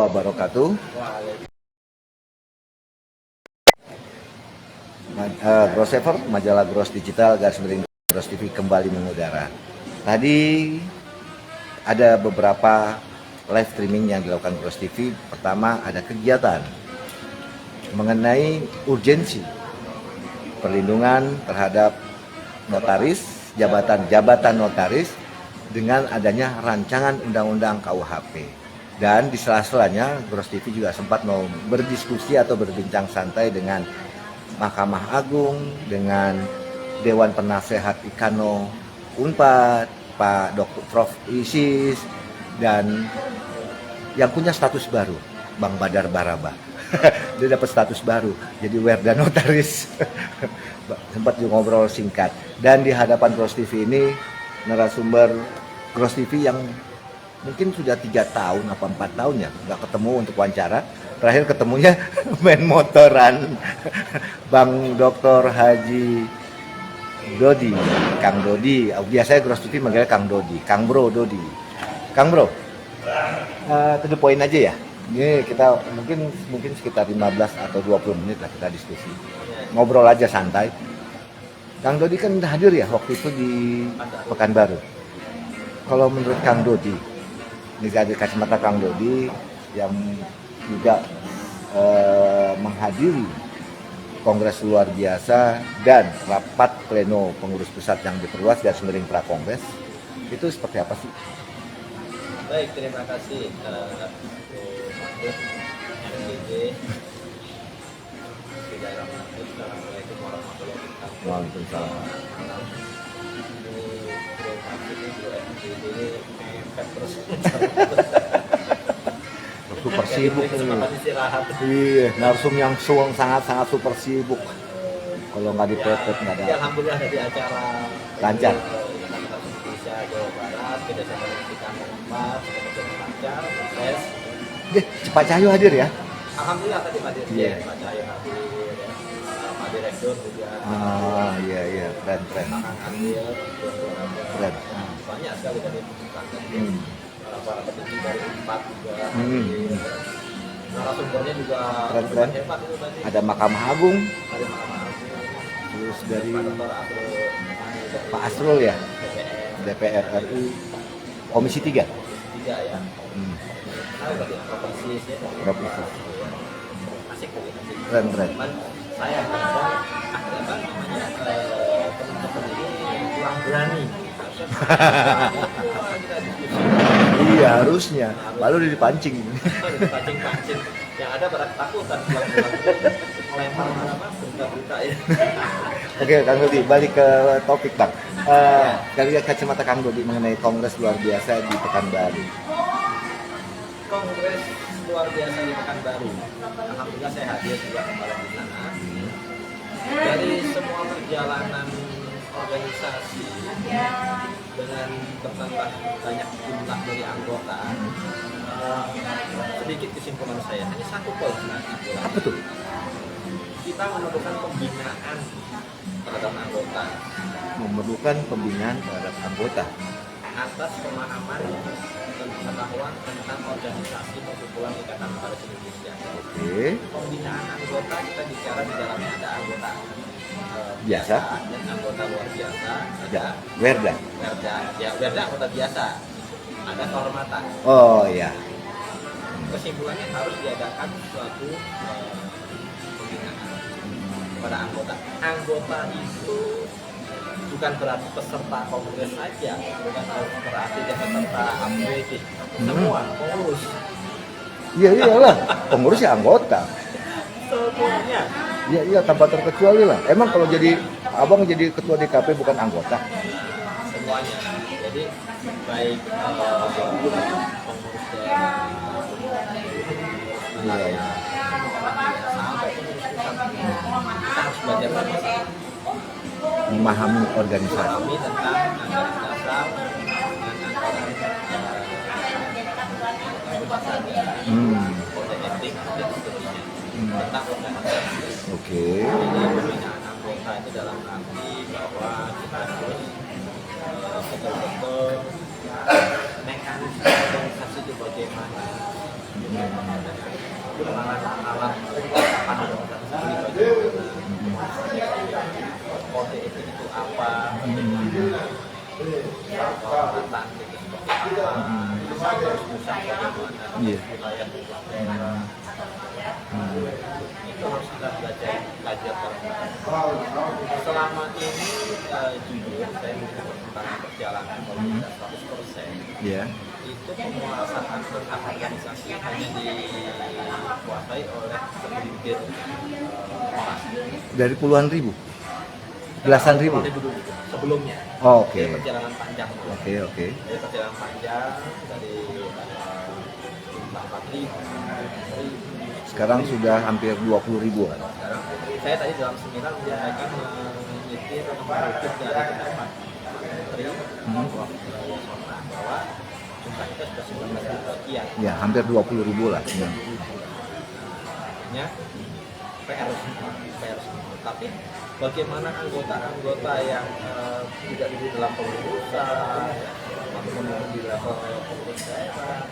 wabarakatuh. Grossever, majalah Gross Digital, garis miring Gross TV kembali mengudara. Tadi ada beberapa live streaming yang dilakukan Gross TV. Pertama, ada kegiatan mengenai urgensi perlindungan terhadap notaris, jabatan notaris dengan adanya rancangan undang-undang KUHP. Dan di sela-selanya Gross TV juga sempat mau berdiskusi atau berbincang santai dengan Mahkamah Agung, dengan Dewan Penasehat Ikano Unpad, Pak Dr. Prof. Isis, dan yang punya status baru, Bang Badar Baraba. Dia dapat status baru, jadi Werda Notaris. Sempat juga ngobrol singkat. Dan di hadapan Gross TV ini, narasumber Gross TV yang mungkin sudah 3 tahun apa 4 tahun ya nggak ketemu untuk wawancara. Terakhir ketemunya main motoran. Bang Dr. Haji Dodi, Kang Dodi. Biasanya Gross TV manggilnya Kang Dodi, Kang Bro Dodi. Kang Bro, to the point aja ya. Ini kita mungkin sekitar 15 atau 20 menit lah kita diskusi. Ngobrol aja santai. Kang Dodi kan hadir ya waktu itu di Pekanbaru. Kalau menurut Kang Dodi, ini dari kacamata Kang Dodi yang juga menghadiri kongres luar biasa dan rapat pleno pengurus pusat yang diperluas garis miring Prakongres, itu seperti apa sih? Baik, terima kasih Assalamualaikum warahmatullahi wabarakatuh. Waalaikumsalam. Super sibuk nih. Iya, narsum yang sangat super sibuk. Kalau nggak dipepet nggak ada. Alhamdulillah dari acara Lancar. Indonesia Jawa Barat kerjasama dengan kita Unpad sudah lancar, sukses. Cepat Cahyo hadir ya? Alhamdulillah tadi hadir. Iya. Pak Cahyo hadir, Pak Direktur juga. Iya, keren. Kang Adil, Keren. banyak sekali dari para petinggi dari Unpad juga. Narasumbernya juga Keren. hebat itu tadi. Ada Mahkamah Agung, Ada Mahkamah Agung. terus dari Pak Dr. Abdul Pak Asrul ya, DPR. DPR RI, Komisi 3. 3 ya. Provinsi ya. Provinsi. Asik tuh gitu. Keren. Cuman saya teman-teman ini kurang berani. Iya harusnya, lalu udah dipancing. Pancing-pancing yang ada pada ketakutan melempar berita-berita ya. Oke, Kang Dodi, balik ke topik Bang. Dari kacamata Kang Dodi mengenai kongres luar biasa di Pekanbaru. Kongres luar biasa di Pekanbaru. Alhamdulillah saya hadir juga kemarin di sana. Dari semua perjalanan organisasi dengan bertambah banyak jumlah dari anggota, sedikit kesimpulan saya hanya satu poin. Apa tuh? Kita memerlukan pembinaan terhadap anggota. Memerlukan pembinaan terhadap anggota Atas pemahaman dan pengetahuan tentang organisasi perkumpulan Ikatan Notaris Indonesia. Oke. Pembinaan anggota kita bicara di dalamnya ada anggota Biasa dan anggota luar biasa. ada Werda. Werda anggota biasa. Ada kehormatan. Oh iya. Kesimpulannya harus diadakan suatu pembinaan pada anggota. Anggota itu bukan berarti peserta kongres saja, bukan berarti dia peserta APD. Semua pengurus. Iya iyalah, pengurus ya anggota. Semuanya. Iya tanpa terkecuali lah. Emang kalau jadi abang jadi ketua DKP bukan anggota? Semuanya. Jadi baik pengurus daerah, Iya. sampai pengurus pusat, kita harus belajar sama-sama. Memahami organisasi. Memahami tentang anggaran dasar dan kode etik dan seterusnya tentang organisasi. Oke. Jadi pembinaan anggota itu dalam arti bahwa kita harus betul-betul mekanisme organisasi itu bagaimana, alat panel sendiri kode etik itu apa, peralatan itu seperti apa, usaha bagaimana, wilayah itu harus kita belajar bareng. Selama ini jujur saya mengikuti tentang perjalanan kalau tidak 100%. Itu penguasaan tentang organisasi hanya dikuasai oleh segelintir orang. Dari puluhan ribu, belasan ribu sebelumnya. Oh, oke. Jadi perjalanan panjang. Oke. Jadi perjalanan panjang dari jumlah 4.000. Sekarang sudah hampir 20 ribuan. Sekarang saya tadi dalam seminar menyampaikan menyitir merujuk dari pendapat Menteri bahwa jumlah kita sudah 19 ribu sekian. Ya, hampir 20 ribu lah. Artinya PR semua. Tapi bagaimana anggota-anggota yang tidak di dalam pengurusan ataupun di level pengurus daerah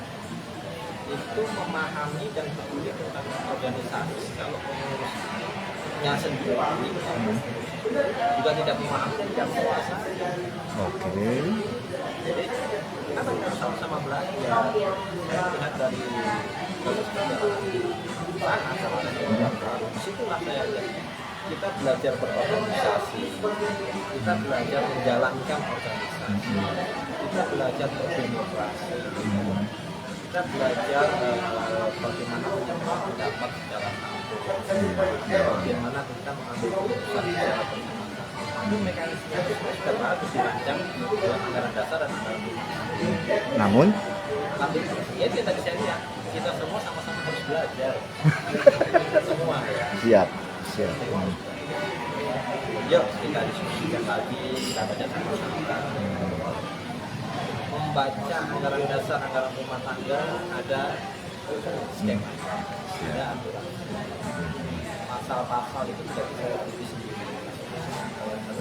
itu memahami dan peduli tentang organisasi. Kalau pengurusnya sendiri juga tidak memahami dan tidak menguasai. Oke. Jadi kita harus sama-sama belajar. Saya lihat dari proses perjalanan sana, disitulah saya lihat kita belajar berorganisasi, kita belajar menjalankan organisasi, kita belajar berdemokrasi, kita belajar bagaimana menyampaikan pendapat secara langsung, bagaimana kita mengambil keputusan secara bersama. Itu mekanisme itu sudah bagus dirancang dalam anggaran dasar dan anggaran rumah. Namun, Tapi ya itu yang tadi saya lihat, kita semua sama-sama harus belajar. Kita semua ya. siap. Yuk kita diskusikan lagi, kita baca sama-sama. Membaca anggaran dasar, anggaran rumah tangga ada skema, ada aturan. Pasal-pasal itu tidak bisa diteliti sendiri.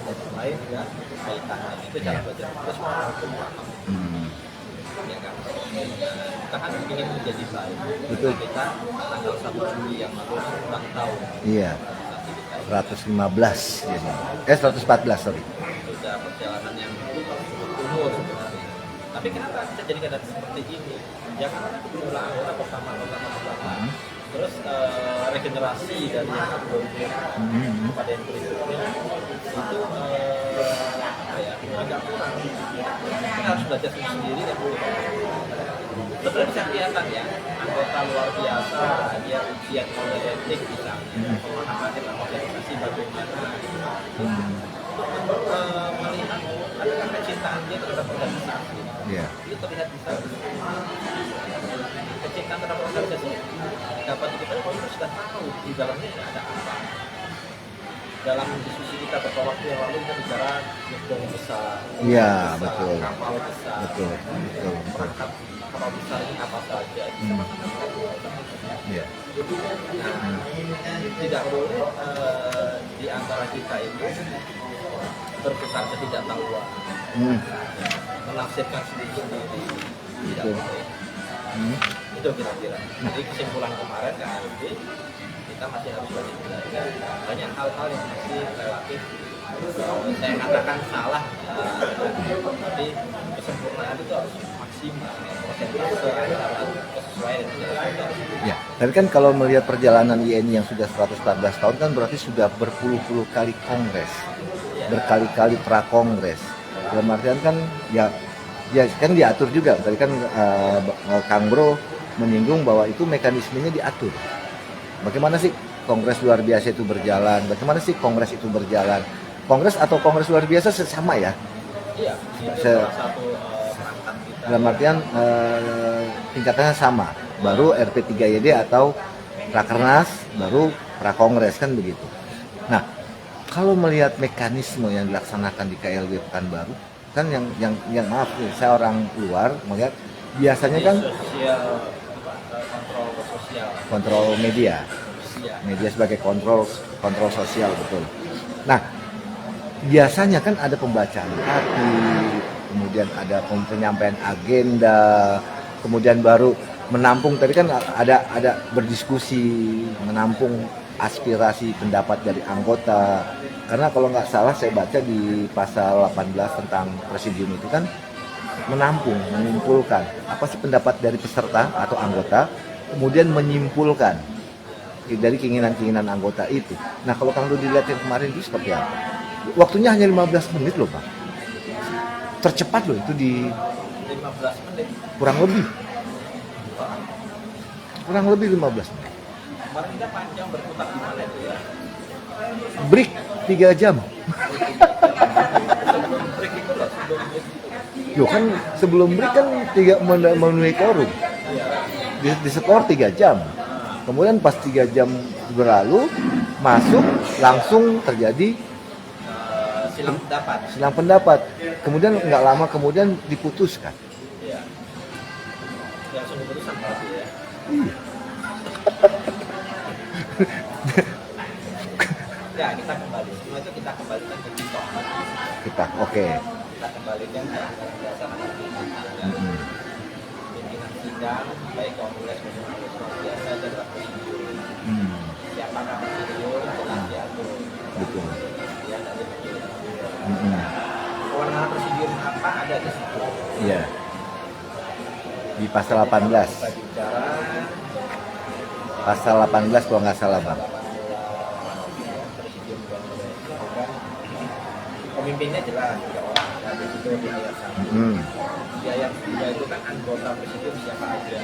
Satu lain juga kaitannya itu cara belajar. Terus mau hukum paham. Ya kan? Kita kan ingin menjadi baik. Betul. Kita tanggal 1 Juli yang lalu ulang tahun. Iya. 115 jadi. 114 sorry. Sudah perjalanan yang umur sebenarnya. Tapi kenapa kita jadi keadaan seperti ini? Jangan jumlah anggota pertama. Terus regenerasi dari yang sebelumnya pada yang berikutnya itu agak kurang. Kita harus belajar sendiri dan sebenarnya bisa kelihatan ya, anggota luar biasa dia ujian kode etik misalnya, pemahaman tentang organisasi bagaimana untuk melihat adakah kecintaan dia terhadap organisasi. Itu terlihat bisa kecintaan terhadap organisasi dapat diketahui kalau kita sudah tahu di dalamnya ada apa. Dalam diskusi kita beberapa waktu yang lalu kita bicara gedung besar, betul, kapal besar, betul. perangkat kapal besar ini apa saja. Nah, tidak boleh di antara kita itu bertukar ketidaktahuan, menafsirkan sendiri-sendiri, tidak boleh. Itu kira-kira. Jadi kesimpulan kemarin KLB kita masih harus belajar banyak hal-hal yang masih relatif saya katakan salah, tapi kesempurnaan itu harus maksimal, persentase antara kesesuaian dan tidak sesuai. Ya, tapi kan kalau melihat perjalanan INI yang sudah 114 tahun kan berarti sudah berpuluh-puluh kali kongres, berkali-kali prakongres. Dalam artian kan ya kan diatur juga. Tadi kan Kang Bro menyinggung bahwa itu mekanismenya diatur. Bagaimana sih kongres luar biasa itu berjalan? Bagaimana sih kongres itu berjalan? Kongres atau kongres luar biasa sesama ya? Iya, itu salah satu perangkat kita. Dalam artian tingkatannya sama. Baru RP3YD atau Rakernas, baru Prakongres kan begitu. Nah, kalau melihat mekanisme yang dilaksanakan di KLB Pekanbaru, kan yang maaf nih, saya orang luar melihat biasanya kan kontrol media sebagai kontrol sosial, betul. Nah, biasanya kan ada pembacaan hati, kemudian ada penyampaian agenda, kemudian baru menampung tadi kan ada berdiskusi, menampung aspirasi pendapat dari anggota. Karena kalau nggak salah saya baca di pasal 18 tentang presidium itu kan menampung, mengumpulkan apa sih pendapat dari peserta atau anggota, kemudian menyimpulkan dari keinginan-keinginan anggota itu. Nah kalau Kang Dodi lihat yang kemarin itu seperti apa? Waktunya hanya 15 menit loh Pak. Tercepat loh itu di 15 menit. kurang lebih 15 menit. Kemarin kita panjang berputar di mana itu ya? Break 3 jam. Sebelum break itu loh, sebelum break itu. Yo kan sebelum break kan memenuhi quorum. Di skor 3 jam. Kemudian pas 3 jam berlalu masuk langsung terjadi silang pendapat. Kemudian nggak lama kemudian diputuskan. Iya. Langsung diputuskan berarti ya. Iya. Ya kita kembali, semua itu kita kembalikan ke kita. Oke. Kita kembalikan ke anggaran dasar Mm-mm. pimpinan sidang, baik kongres maupun kongres luar biasa itu adalah prosedur. Siapa prosedur jelas diatur. Betul. Ya nanti Mm-mm. kewenangan prosedur apa ada di situ. Iya. Di pasal 18. Kita bicara Pasal 18 kalau nggak salah Bang. presidium kan pemimpinnya jelas 3 orang ada itu di ayat 1. Di ayat 3 itu kan anggota presidium siapa aja,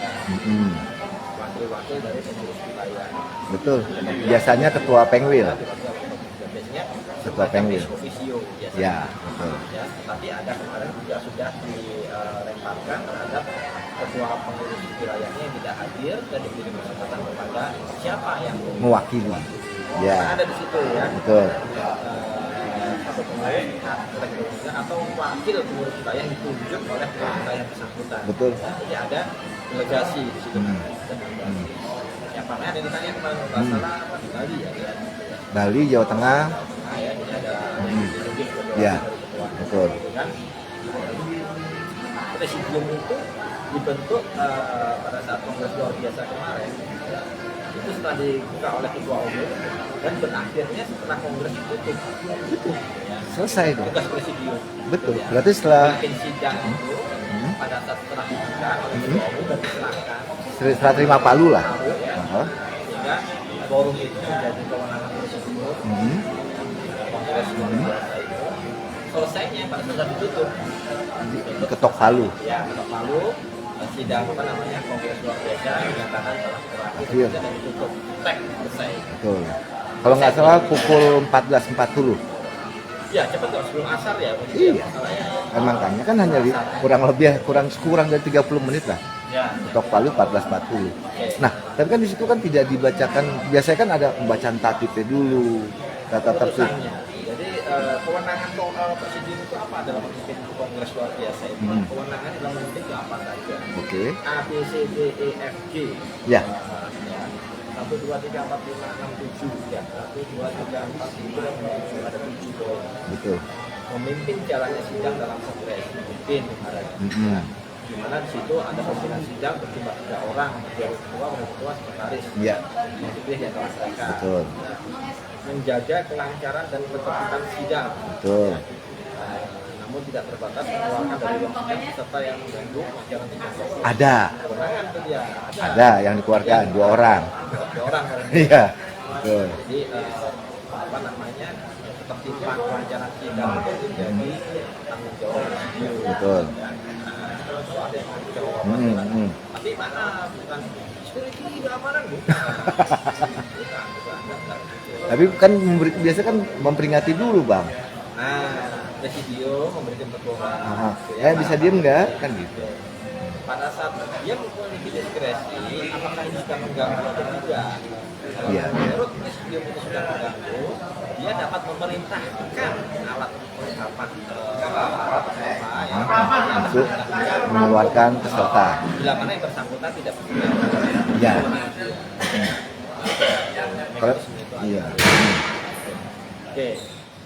wakil-wakil dari pengurus wilayah. Betul. Biasanya ketua Pengwil. Biasanya Ketua Pengwil. officio biasanya. Ya, betul. Ya, tapi ada kemarin juga sudah dilemparkan terhadap ketua pengurus wilayahnya yang tidak hadir dan diberi kesempatan kepada siapa yang Mewakili. Ya, ada di situ ya. betul. Satu pengurus atau wakil pengurus wilayah yang ditunjuk oleh pengurus wilayah bersangkutan. Betul. Jadi ada delegasi di situ. Yang paling ada ditanya kemarin masalah apa di Bali ya. Bali, Jawa Tengah. Nah, ya, ini ada Ya, betul. kan presidium itu dibentuk pada saat kongres luar biasa kemarin itu setelah dibuka oleh ketua umum dan berakhirnya setelah kongres ditutup. Selesai dong. Tugas presidium. Betul. Ya. Berarti setelah Memimpin sidang itu pada saat setelah dibuka oleh ketua umum dan diserahkan setelah terima palu lah. ya, Aha. sehingga forum itu menjadi kewenangan presidium. Kongres luar biasa itu selesainya pada saat ditutup. Ketok palu. Ya, ketok palu sidang apa namanya kongres luar biasa dinyatakan telah Akhir. berakhir dan ditutup. Tek selesai. Betul. Kalau nggak salah pukul 14.40. Ya cepat kok sebelum asar ya. Iya. Masalahnya. Makanya kan hanya kurang dari 30 menit lah. Ya. Ketok palu 14.40. Nah, tapi kan di situ kan tidak dibacakan. Biasanya kan ada pembacaan tatipnya dulu, tata tertib. Putusannya. Jadi kewenangan presidium itu apa dalam memimpin kongres luar biasa itu? Kewenangan dalam memimpin itu apa saja? Oke. A, B, C, D, E, F, G. Ya. 1, 2, 3, 4, 5, 6, 7 ya. 1, 2, 3, 4, 5, 6, 7 ada 7 poin. Betul. Memimpin jalannya sidang dalam kongres, memimpin kemarin. Di mana di situ ada pimpinan sidang berjumlah 3 orang, wakil ketua, sekretaris. Iya. Yang dipilih di antara mereka. Betul. Menjaga kelancaran dan ketertiban sidang. Betul. Namun tidak terbatas mengeluarkan dari ruang sidang peserta yang mengganggu jalan sidang. Ada. Kewenangan itu dia. Ada yang dikeluarkan 2 orang. 2 orang kan. Iya. Betul. Jadi apa namanya ketertiban kelancaran sidang itu menjadi tanggung jawab presidium. Betul. Kalau ada yang kacau, tapi mana bukan security keamanan bukan. Bukan. Tapi kan biasa kan memperingati dulu bang. Nah, presidium memberikan teguran. Bisa diem nggak? Kan gitu. Pada saat dia memiliki diskresi, apakah ini sudah mengganggu atau tidak? Iya. Menurut presidium itu sudah mengganggu, dia dapat memerintahkan alat perlengkapan untuk mengeluarkan peserta. Bila mana yang bersangkutan tidak bersedia. Ya. Iya. Oke.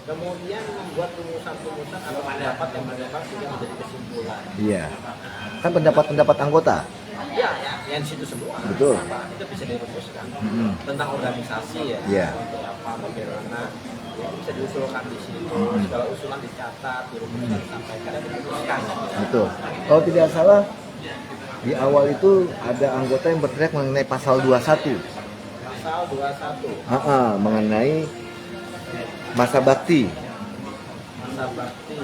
Kemudian membuat rumusan-rumusan atau pendapat yang mendapat sudah menjadi kesimpulan. Iya. Kan pendapat-pendapat anggota. Iya, ya, yang di situ semua. Betul. Apa, itu bisa dirumuskan. Mm-mm. Tentang organisasi ya. Iya. Untuk apa, bagaimana. Ya, bisa diusulkan di situ. Mm-mm. Segala usulan dicatat, dirumuskan, disampaikan, dan dirumuskan. Betul. Kalau tidak salah, di awal itu ada anggota yang berteriak mengenai pasal 21. Pasal 21. Mengenai masa bakti Masa bakti.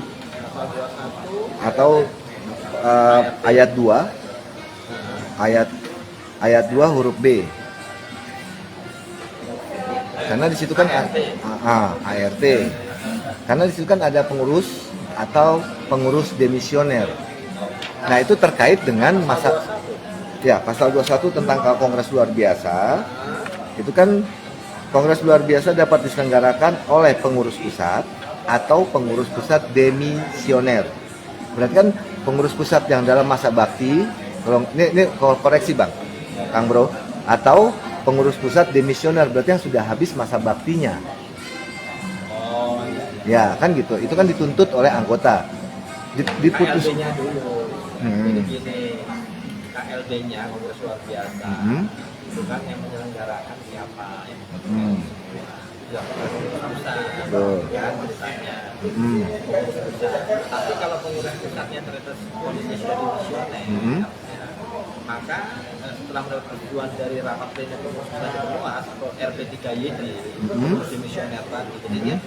Pasal 21. atau ayat 2 ayat 2 huruf B. Karena di situ kan ART. Karena di situ kan ada pengurus atau pengurus demisioner. Nah, itu terkait dengan masa pasal 21 tentang kongres luar biasa. Itu kan kongres luar biasa dapat diselenggarakan oleh pengurus pusat atau pengurus pusat demisioner. Berarti kan pengurus pusat yang dalam masa bakti, kalau ini koreksi Bang, Kang Bro, atau pengurus pusat demisioner berarti yang sudah habis masa baktinya. Oh, Ya, kan gitu. Itu kan dituntut oleh anggota. Diputus. KLB-nya dulu. Jadi gini, KLB-nya kongres luar biasa. Itu kan yang menyelenggarakan siapa ya? Ya, pengurus pusat. Kan misalnya. Pengurus pusat. Tapi kalau pengurus pusatnya ternyata kondisinya sudah dimisioner, maka setelah mendapat persetujuan dari rapat pleno pengurus pusat yang luas atau RP3YD, pengurus demisioner tadi. Jadi dia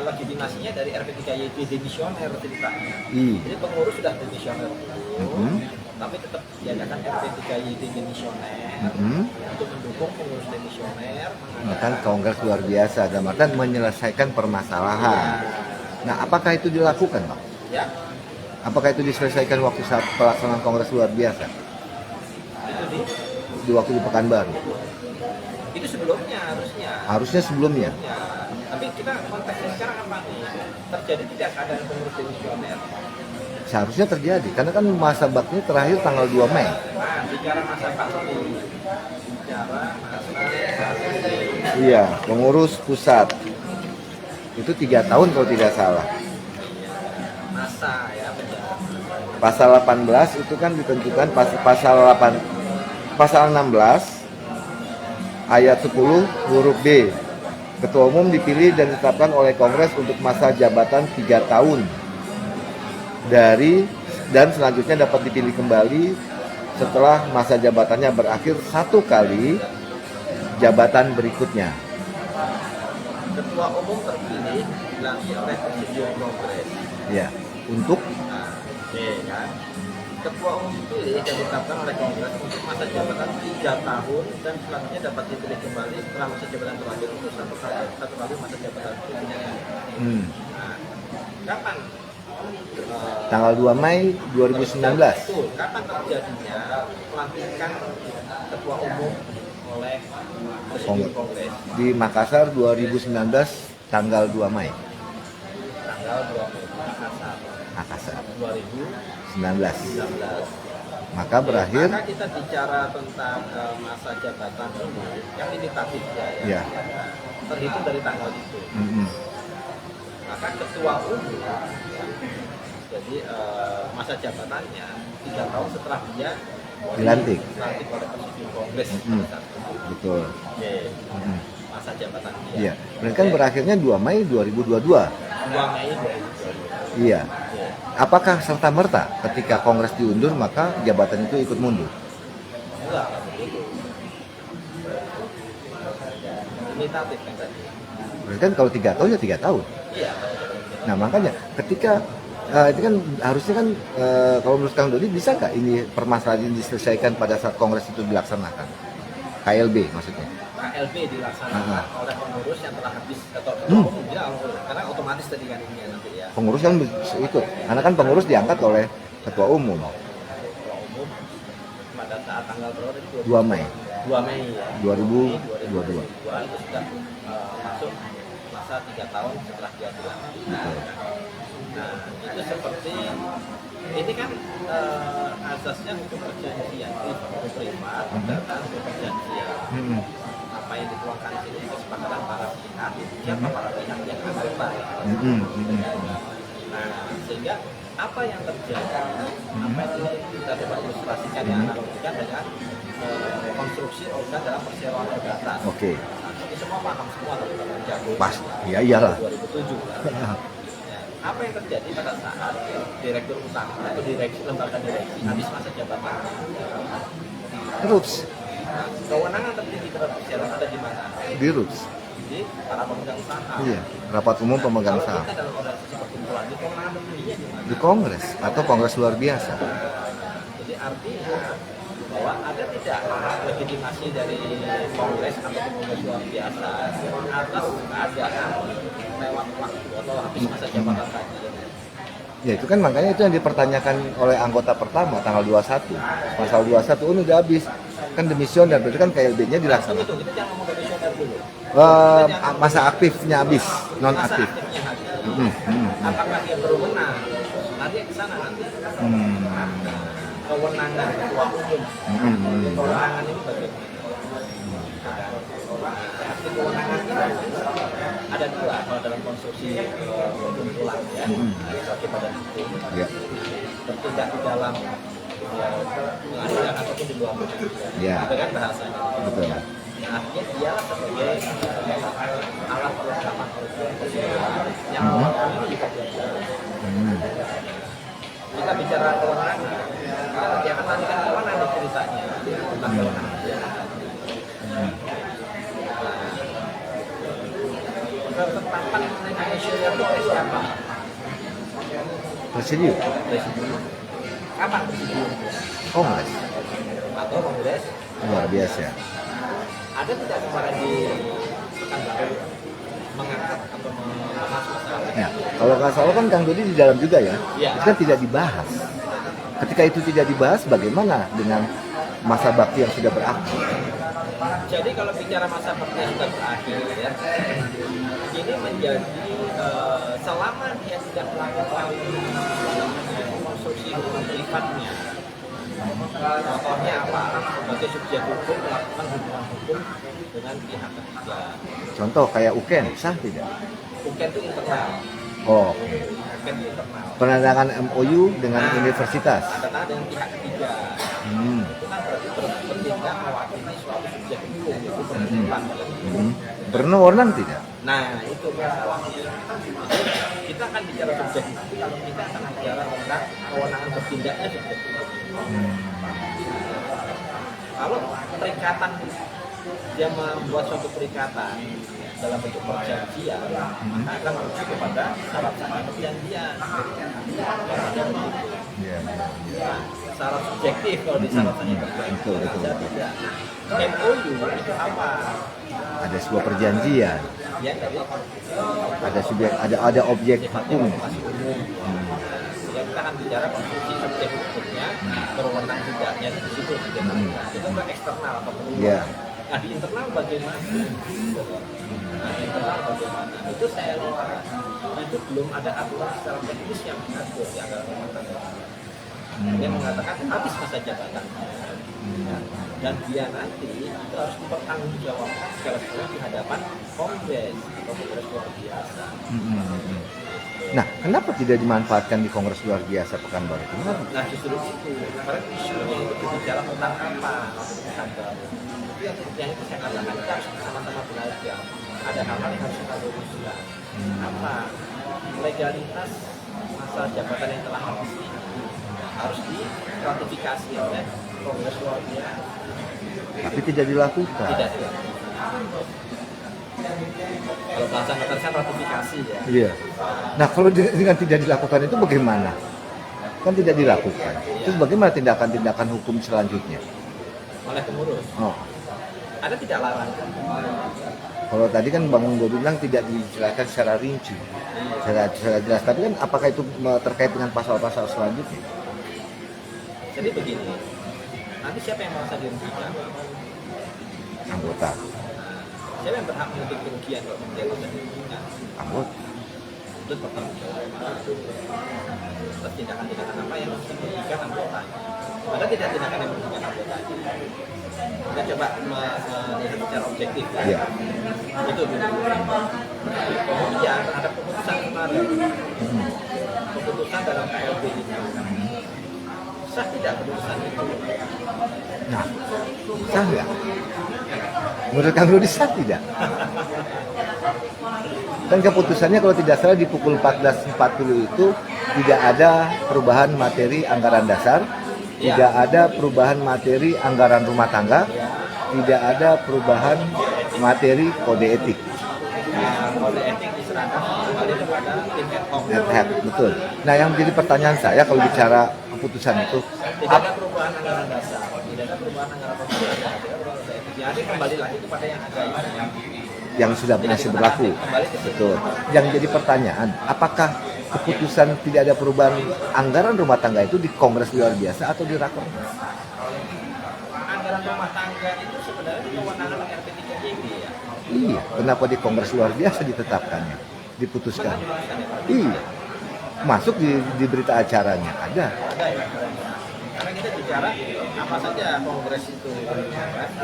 legitimasinya dari RP3YD demisioner ceritanya. Jadi pengurus sudah demisioner dulu, tapi tetap diadakan RP3YD demisioner untuk mendukung pengurus demisioner Bahkan kongres luar biasa dalam artian menyelesaikan permasalahan. Nah, apakah itu dilakukan, Bang? Ya, Apakah itu diselesaikan waktu saat pelaksanaan kongres luar biasa? itu Di waktu di Pekanbaru? itu sebelumnya harusnya. Harusnya sebelumnya. Ya, tapi kita konteksnya sekarang apa nih? Terjadi tidak keadaan pengurus demisioner. Seharusnya terjadi, karena kan masa baktinya terakhir tanggal 2 Mei. Nah, bicara masa bakti, bicara masa Iya, pengurus pusat. Itu 3 tahun kalau tidak salah. masa ya penjara. Pasal 18 itu kan ditentukan pasal 16 ayat 10 huruf B. Ketua umum dipilih dan ditetapkan oleh Kongres untuk masa jabatan 3 tahun dan selanjutnya dapat dipilih kembali setelah masa jabatannya berakhir 1 kali jabatan berikutnya. Ketua umum terpilih dilantik oleh Presidium Kongres. Ya, untuk Nah, kan. Ketua umum dipilih dan ditetapkan oleh Kongres untuk masa jabatan 3 tahun dan selanjutnya dapat dipilih kembali setelah masa jabatan terakhir untuk satu kali masa jabatan berikutnya. Nah, kapan? tanggal 2 Mei 2019. Betul. Kapan terjadinya pelantikan ketua umum oleh Presidium Kongres? Di Makassar 2019 tanggal 2 Mei. Tanggal 2 Makassar 2019. 19. Maka berakhir Maka kita bicara tentang masa jabatan ini yang limitatif ya. Terhitung dari tanggal itu. Maka ketua umum jadi masa jabatannya 3 tahun setelah dia dilantik oleh Presidium Kongres. betul. Oke. Masa jabatan dia. Iya, berarti kan berakhirnya 2 Mei 2022. 2 Mei 2022. Iya. Apakah serta merta ketika Kongres diundur maka jabatan itu ikut mundur? Enggak begitu. Limitatif kan tadi. Berarti kan kalau 3 tahun ya 3 tahun. Iya. Nah makanya ketika itu kan harusnya kan kalau menurut Kang Dodi bisa nggak ini permasalahan ini diselesaikan pada saat Kongres itu dilaksanakan? KLB maksudnya. KLB dilaksanakan oleh pengurus yang telah habis atau ketua umum ya, karena otomatis tadi kan ini nanti ya. Pengurus kan ikut, karena kan pengurus diangkat oleh ketua umum. Ketua umum pada saat tanggal berapa? 2 Mei 2 Mei ya. 2022. Itu sudah masuk masa 3 tahun setelah dia dilantik. Nah, itu seperti ini kan asasnya hukum perjanjian, hukum privat, dan hukum perjanjian. Apa yang dituangkan di sini kesepakatan para pihak, siapa para pihak yang anggota. Nah, sehingga apa yang terjadi, apa yang kita coba ilustrasikan ya, analogikan dengan konstruksi organ dalam perseroan terbatas. Oke. Ini semua paham semua teman-teman jago. Pas, ya iyalah. 2007 kan. Ya, apa yang terjadi pada saat direktur utama atau direksi lembaga direksi habis masa jabatan? Rups, Kewenangan tertinggi terhadap perseroan ada di mana? di Rups. Di para pemegang saham. Iya, rapat umum pemegang Kalau saham. kita dalam organisasi perkumpulan, di kewenangan tertingginya di mana? Di Kongres atau Kongres luar biasa. Jadi artinya bahwa ada tidak legitimasi dari kongres atau kongres luar biasa atas keadaan lewat waktu atau habis masa jabatan tadi. Ya itu kan makanya itu yang dipertanyakan oleh anggota pertama tanggal 21. Pasal 21 ini udah habis. Kan demisioner, berarti kan KLB-nya Tunggu, dilaksanakan. kita jangan ngomong komisioner dulu. Masa aktifnya habis, non Masa aktif. aktifnya habis. Hmm, hmm, Apakah dia berwenang? Nanti ke sana nanti. hmm, Kewenangan ketua umum. Kewenangan ini bagaimana? Arti kewenangan itu ada dua kalau dalam konstruksi perkumpulan ya, sebagai badan hukum Ya, bertindak di dalam pengadilan ataupun di luar pengadilan. Ya. Itu kan bahasanya. betul. Artinya dia sebagai alat perlengkapan organisasi yang ini juga diatur. Hmm, Kita bicara kewenangan, kita nanti akan lanjutkan kewenangan di ceritanya tentang kewenangan. Ketetapan mengenai komisioner itu oleh siapa? Presidium, Presidium. Kapan presidium? Kongres Atau kongres? luar biasa. Ada tidak kemarin di Pekanbaru mengangkat atau membahas masalah ini? Ya, kalau nggak salah kan Kang Dodi di dalam juga ya. Iya. Itu kan tidak dibahas. Ketika itu tidak dibahas, bagaimana dengan masa bakti yang sudah berakhir? Jadi kalau bicara masa bakti yang sudah berakhir ya, ini menjadi selama dia tidak melakukan konstruksi hukum privatnya. Contohnya apa? Sebagai subjek hukum melakukan hubungan hukum dengan pihak ketiga. Contoh kayak UKEN, sah tidak? Bukan itu internal. Oh, oke. Bukan itu internal. Penandatangan MOU dengan universitas. Katakanlah dengan pihak ketiga. Hmm. Itu kan berarti bertindak mewakili suatu subjek hukum itu berkesimpulan. Hmm. Berwenang tidak? Nah itu masalahnya. Jadi, kita akan bicara subjek hukum kalau kita akan bicara tentang kewenangan bertindaknya subjek hukum. Kalau perikatan dia membuat suatu perikatan dalam bentuk perjanjian, maka akan merujuk kepada syarat-syarat perjanjian. Iya. Nah, syarat subjektif kalau di syarat-syarat perjanjian. Betul. Tidak. MOU itu apa? Ada sebuah perjanjian, Ya tadi ada subjek, ada objek sifatnya hukum. masih umum. Ya, kita akan bicara konstruksi subjek hukumnya, berwenang tidaknya di situ. Itu ke eksternal atau keluar. Iya. Nah di internal bagaimana? Nah di internal bagaimana? Itu saya lihat itu belum ada aturan secara teknis yang mengatur di anggaran rumah tangga. Yang mengatakan habis masa jabatan. Dan dia nanti itu harus dipertanggungjawabkan segala sesuatu di hadapan kongres atau kongres luar biasa. Nah, kenapa tidak dimanfaatkan di Kongres luar biasa Pekanbaru? Kenapa? Nah justru itu, karena isunya itu berbicara tentang apa Pekanbaru. Itu yang itu saya katakan kita harus sama-sama belajar. Ada hal-hal yang harus kita luruskan. Apa legalitas masa jabatan yang telah habis ini harus diratifikasi oleh kongres luar biasa. Tapi tidak dilakukan. Tidak dilakukan. Kalau bahasa angkatan kan ratifikasi ya. Iya. Nah, kalau dengan tidak dilakukan itu bagaimana? Kan tidak dilakukan. Terus bagaimana tindakan-tindakan hukum selanjutnya? Oleh pengurus. Oh, Ada tidak larangan. kalau tadi kan Bang Unggo bilang tidak dijelaskan secara rinci, secara jelas. Tapi kan apakah itu terkait dengan pasal-pasal selanjutnya? Jadi begini, nanti siapa yang merasa dirugikan? Anggota, Siapa yang berhak menuntut kerugian kalau kemudian merasa dirugikan? anggota. Itu pertanggungjawaban. Terus tindakan-tindakan apa yang harus dirugikan anggotanya? Ada tidak tindakan yang merugikan anggotanya? Kita coba melihat secara objektif ya. Iya. Itu dulu. Kemudian ada keputusan kemarin. Keputusan dalam KLB sah tidak keputusan itu? Nah, sah nggak? Menurut Kang Rudi sah tidak? Dan keputusannya kalau tidak salah di pukul 14.40 itu tidak ada perubahan materi anggaran dasar, tidak ada perubahan materi anggaran rumah tangga, tidak ada perubahan materi kode etik. Kode etik diserahkan kembali kepada tim ad hoc. Betul. Nah, yang menjadi pertanyaan saya kalau bicara keputusan itu, Tidak ada perubahan anggaran dasar, tidak ada perubahan anggaran rumah tangga, tidak ada perubahan kode etik. Jadi kembali lagi kepada yang ada yang sudah masih berlaku. Betul. Yang jadi pertanyaan, apakah keputusan tidak ada perubahan anggaran rumah tangga itu di Kongres luar biasa atau di Rakornas? Anggaran rumah tangga itu sebenarnya kewenangan RP3JB ya. Iya, kenapa di Kongres luar biasa ditetapkannya, diputuskan? Iya, masuk di berita acaranya ada. Ada ya. Karena kita bicara apa saja Kongres itu.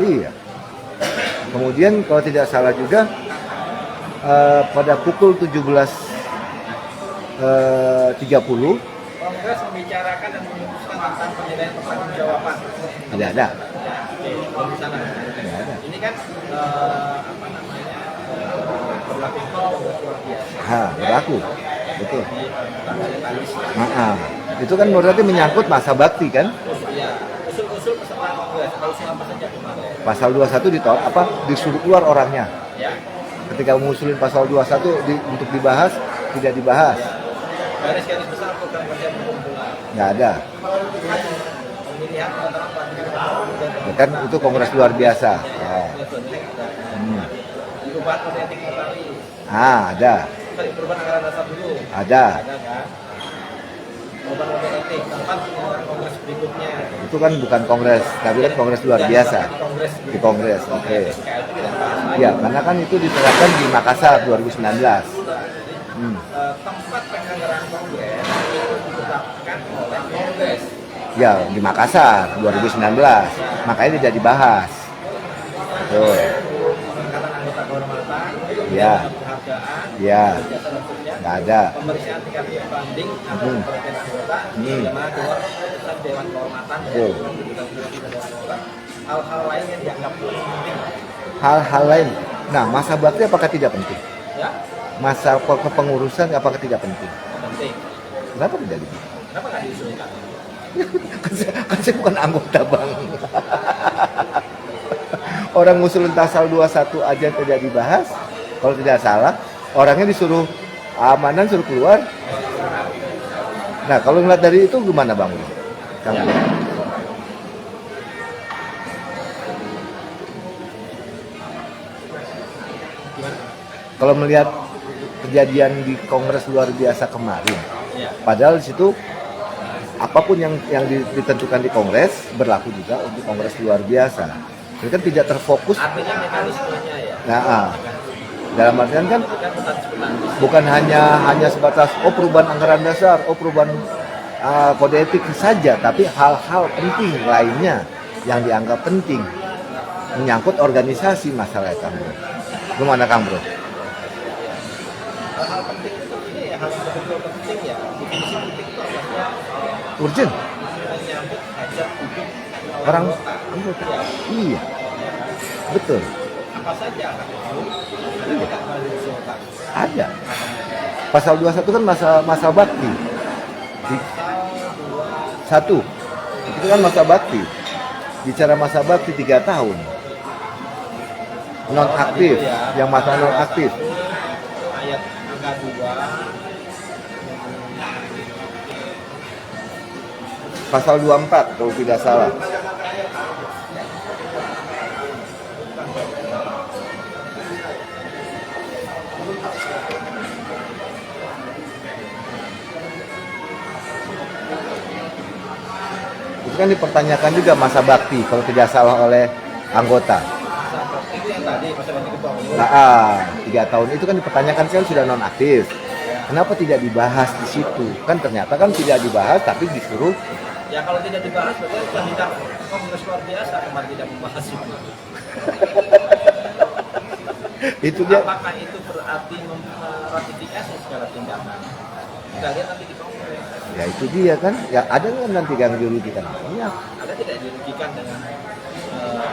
Iya. Kemudian kalau tidak salah juga pada pukul 17.30 Kongres membicarakan dan memutuskan tentang penilaian pertanggungjawaban. tidak ada. Belum di sana. Tidak ada. Ini kan apa namanya berlaku Kongres luar biasa. Berlaku. Betul. Di Talis. Itu kan berarti menyangkut masa bakti kan? Iya. Usul-usul peserta Kongres. Kalau usul apa saja kemarin? Pasal 21 ditolak disuruh keluar orangnya. Ya. Ketika mengusulin pasal 21 untuk dibahas, tidak dibahas. Garis-garis besar program kerja perkumpulan. Nggak ada. Pemilihan antara Ya kan itu Kongres luar biasa. Perubahan kode etik notaris. Ada. Tadi perubahan anggaran dasar dulu. Ada. Ada kan? Perubahan kode etik. Tempat Kongres berikutnya. Itu kan bukan Kongres, tapi kan Kongres luar biasa. Di Kongres, oke. Ya, karena kan itu diterapkan di Makassar 2019. Tempat penyelenggaraan Kongres itu ditetapkan oleh Kongres. Ya, di Makassar 2019. Makanya tidak dibahas. Betul. Pengangkatan anggota kehormatan, Ya. penghargaan, Ya. jasa dan seterusnya. Nggak ada. Pemeriksaan tingkat banding antara perhatian anggota, bagaimana keluar keputusan Dewan Kehormatan, Betul. hal-hal lain yang dianggap penting. Hal-hal lain. Nah, masa bakti apakah tidak penting? Ya, Masa kepengurusan apakah tidak penting? penting. Kenapa tidak gitu? Kenapa nggak diusulkan? Kan saya bukan anggota bang. Orang ngusulin pasal 21 aja tidak dibahas. Kalau tidak salah, orangnya disuruh amanah suruh keluar. Nah, kalau ngeliat dari itu gimana bang? Kamu? Kalau melihat kejadian di Kongres luar biasa kemarin, Ya. padahal di situ apapun yang ditentukan di Kongres berlaku juga untuk Kongres luar biasa. Ini kan tidak terfokus. Artinya mekanismenya ya. Nah, dalam artian kan bukan hanya sebatas perubahan anggaran dasar, perubahan kode etik saja, tapi hal-hal penting lainnya yang dianggap penting menyangkut organisasi masalah Kang Bro. Gimana Kang Bro? Hal penting itu ini ya, hal betul penting ya. Definisi penting itu apa? Urgent. Menyambut hajat hidup Orang anggota. Iya. Betul. apa saja kan? Iya. Ada diusulkan. Ada. Pasal 21 kan masa bakti. Satu. Itu kan masa bakti. Bicara masa bakti 3 tahun. Non aktif, yang masa non aktif. Ayat angka 2 Pasal 24 kalau tidak salah. Itu kan dipertanyakan juga masa bakti kalau tidak salah oleh anggota. itu yang tadi masa bakti ketua umum. 3 tahun itu kan dipertanyakan kan sudah non aktif. Kenapa tidak dibahas di situ? Kan ternyata kan tidak dibahas tapi disuruh. Ya kalau tidak dibahas berarti kandidat Kongres luar biasa kemarin tidak membahas itu. Itu dia. Apakah itu berarti meratifikasi segala tindakan? Kita lihat nanti di Kongres. Ya itu dia kan. Ya ada nggak nanti yang dirugikan? Iya. Ada tidak dirugikan dengan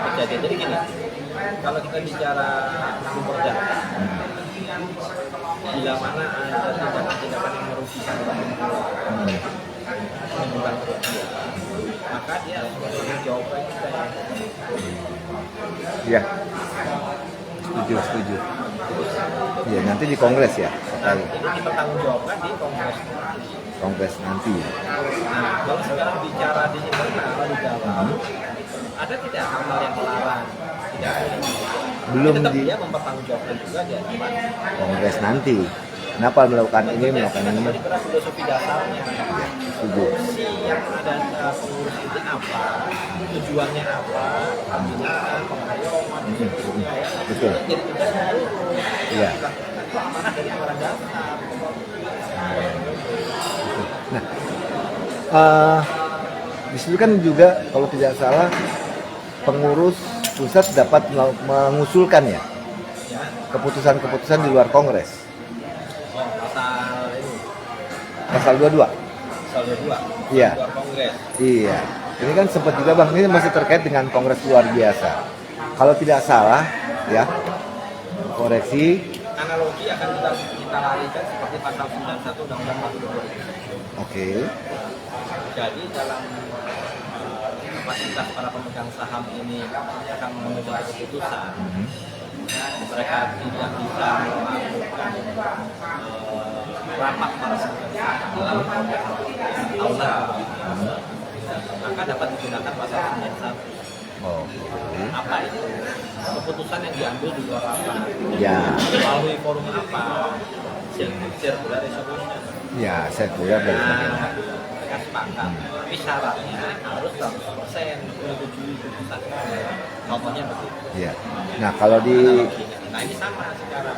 kejadian. Jadi gini, kalau kita bicara sumber data, bila mana ada tindakan-tindakan yang merugikan menimbulkan kerugian, maka dia harus bertanggung jawab. Iya. Setuju. Iya, nanti di kongres ya. Nah, ini dipertanggungjawabkan di Kongres nanti. Nah, kalau sekarang bicara di internal di dalam, ada tidak hal yang melarang? Tidak. Belum tetap di dia mempertanggungjawabkan juga di hadapan kongres nanti. Kenapa melakukan ini, melakukan ini? Jadi berat filosofi dasarnya. Ya, setuju. Si yang ada pengurus ini apa? Tujuannya apa? Artinya pengayoman. Betul. Jadi tugas menyeluruh. Iya. Amanah dari orang dasar. Nah, di situ kan juga kalau tidak salah pengurus pusat dapat mengusulkan ya Ya. keputusan-keputusan di luar kongres. Oh, pasal ini. Pasal 22. Pasal 22. Iya. Luar Kongres. Iya. Ini kan sempat juga Bang, ini masih terkait dengan kongres luar biasa. Kalau tidak salah ya, koreksi. Analogi akan kita larikan seperti pasal 91 Undang-Undang 42. Oke. Jadi dalam kapasitas para pemegang saham ini akan mengambil keputusan, mereka tidak bisa melakukan rapat para pemegang tahunan, maka dapat digunakan pasal 91. Oh. Apa itu? Keputusan yang diambil di luar apa? Ya. Melalui forum apa? Circular resolution. Ya, saya kuliah dari Nah, mereka sepakat. Tapi syaratnya harus 100% menyetujui keputusan. Contohnya begitu. Iya. Nah, kalau di Nah ini sama sekarang.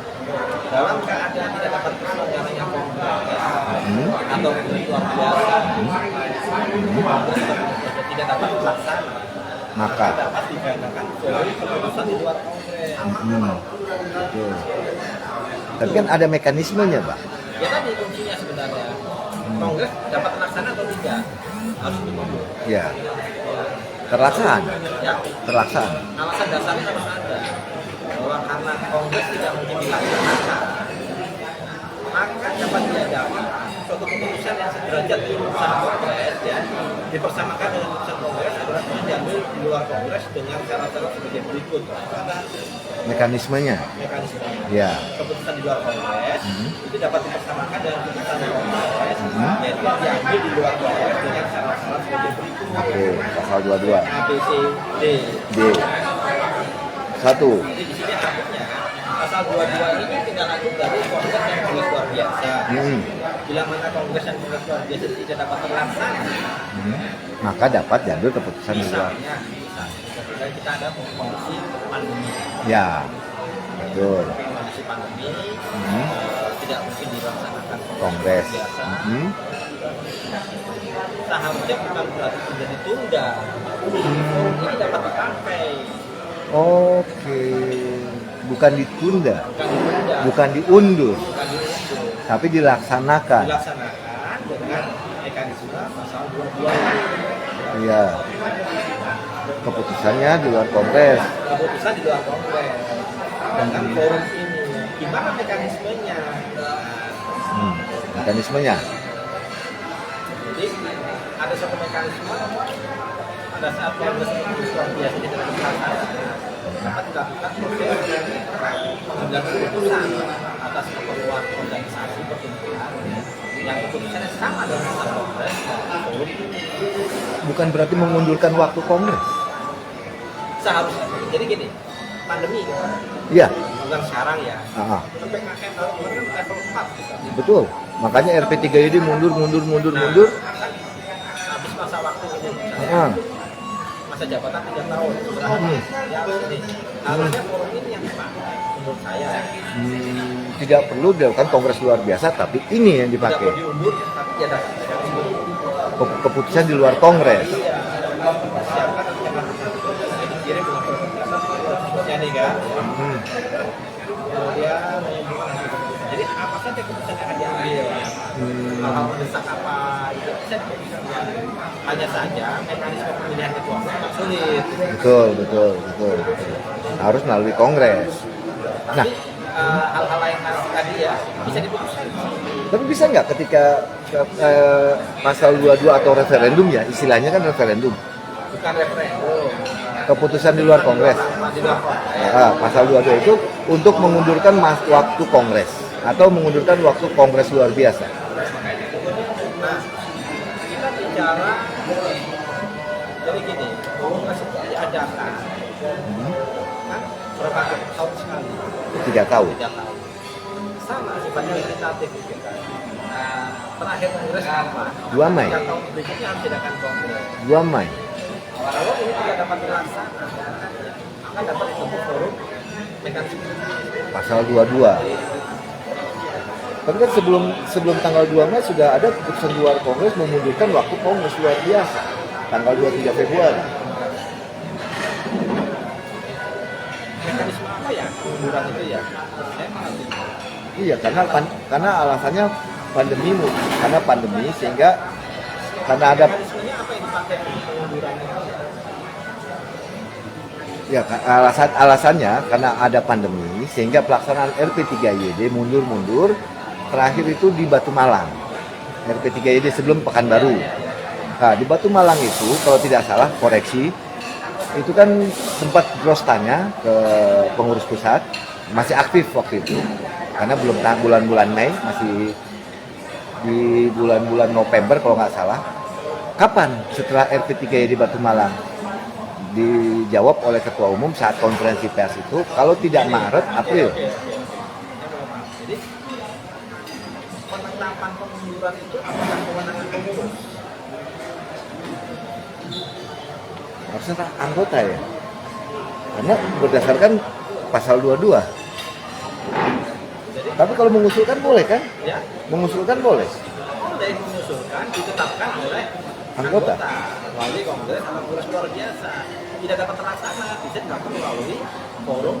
Dalam keadaan tidak dapat terselenggaranya kongres atau luar biasa, tidak dapat terlaksana, maka dapat digandakan dari keputusan di luar kongres. betul. Tapi kan ada mekanismenya, Pak. Ya tadi kuncinya sebenarnya. Kongres dapat terlaksana atau tidak harus dimundur. Ya. Terlaksana. Ya. Terlaksana. Alasan dasarnya harus ada bahwa karena kongres tidak mungkin dilaksanakan, maka dapat diadakan suatu keputusan yang sederajat dengan keputusan kongres ya dipersamakan dengan keputusan kongres adalah diambil di luar kongres dengan syarat-syarat sebagai berikut. Mekanismenya. Mekanismenya. Ya. Keputusan di luar kongres itu dapat dipersamakan dengan keputusan di kongres yaitu diambil di luar kongres dengan syarat-syarat sebagai berikut. Oke, pasal 22. A, B, C, D. D. 1. Jadi di sini artinya pasal 22 ini tidak lanjut dari kongres yang kongres luar biasa. Bila mana kongres yang kongres luar biasa tidak dapat terlaksana, Maka dapat diambil keputusan di luar. misalnya ketika kita ada kondisi pandemi, Ya. Betul. kondisi pandemi tidak mungkin dilaksanakan Kongres. biasa. Seharusnya bukan berarti tidak ditunda. Forum ini dapat dipakai, Oke. Bukan ditunda, bukan ditunda, bukan diundur, bukan diundur. tapi dilaksanakan. Dilaksanakan dengan mekanisme pasal 22 ini. Iya. Keputusannya di luar kongres. Keputusan di luar kongres dengan forum ini. Gimana mekanismenya? Mekanismenya. Jadi ada satu mekanisme pada saat kongres luar biasa tidak terlaksana dapat dilakukan proses pengambilan keputusan atas keperluan organisasi perkumpulan yang keputusannya sama dengan pasal kongres forum Bukan berarti mengundurkan waktu kongres. seharusnya. Jadi gini, pandemi kan, Iya. bukan sekarang ya. Ah, PPKM tahun kemarin kan level 4 gitu. betul. Makanya RP3ID mundur. Habis masa waktu ini, Ah, masa jabatan 3 tahun. Ya ini harusnya forum ini yang dipakai menurut saya. tidak perlu dilakukan kongres luar biasa, tapi ini yang Tidak dipakai. perlu diundur, tapi ya dapat mekanisme. Keputusan di luar kongres. Iya, siapkan nanti akan dikirim dengan keputusannya nih kan. Kemudian jadi apa saja keputusan yang akan diambil? Hal-hal mendesak apa? Itu bisa diputuskan. Hanya saja mekanisme pemilihan ketua umum sulit. Betul. Harus melalui kongres. Nah, Tapi hal-hal lain tadi ya bisa diputuskan. tapi bisa nggak ketika pasal 22 atau referendum ya, istilahnya kan referendum, Bukan referendum. keputusan di luar kongres. Di luar kongres. Pasal 22 itu untuk mengundurkan waktu kongres atau mengundurkan waktu kongres luar biasa. Nah, kita bicara jadi gini, kongres itu diadakan kan berapa tahun sekali? 3 tahun. 3 tahun. Sama sifatnya limitatif gitu kan. Nah, terakhir kongres apa? 2 Mei. 3 tahun berikutnya harus diadakan kongres. 2 Mei. Kalau ini tidak dapat dilaksanakan, maka dapat disebut forum mekanisme. Pasal 22. Tapi kan sebelum tanggal 2 Mei sudah ada keputusan luar kongres memundurkan waktu kongres luar biasa tanggal 23 Februari. Mekanisme apa ya kemunduran itu ya? Saya mengerti. Iya, karena alasannya pandemi sehingga karena ada Mekanismenya apa yang dipakai untuk pengunduran itu? ya alasannya karena ada pandemi sehingga pelaksanaan RP3YD mundur terakhir itu di Batu Malang. RP3YD sebelum Pekanbaru. Nah, di Batu Malang itu kalau tidak salah koreksi itu kan sempat Gros tanya ke pengurus pusat, masih aktif waktu itu karena belum bulan-bulan Mei, masih di bulan-bulan November kalau nggak salah. Kapan setelah RP3YD di Batu Malang? Dijawab oleh ketua umum saat konferensi pers itu kalau tidak Maret, April. Jadi penetapan pengunduran itu apakah kewenangan pengurus? Harusnya anggota ya, karena berdasarkan pasal 22. Jadi Tapi kalau mengusulkan boleh kan? ya Mengusulkan boleh. boleh mengusulkan ditetapkan oleh Anggota. melalui kongres atau kongres luar biasa. Tidak dapat terlaksana bisa dilakukan melalui forum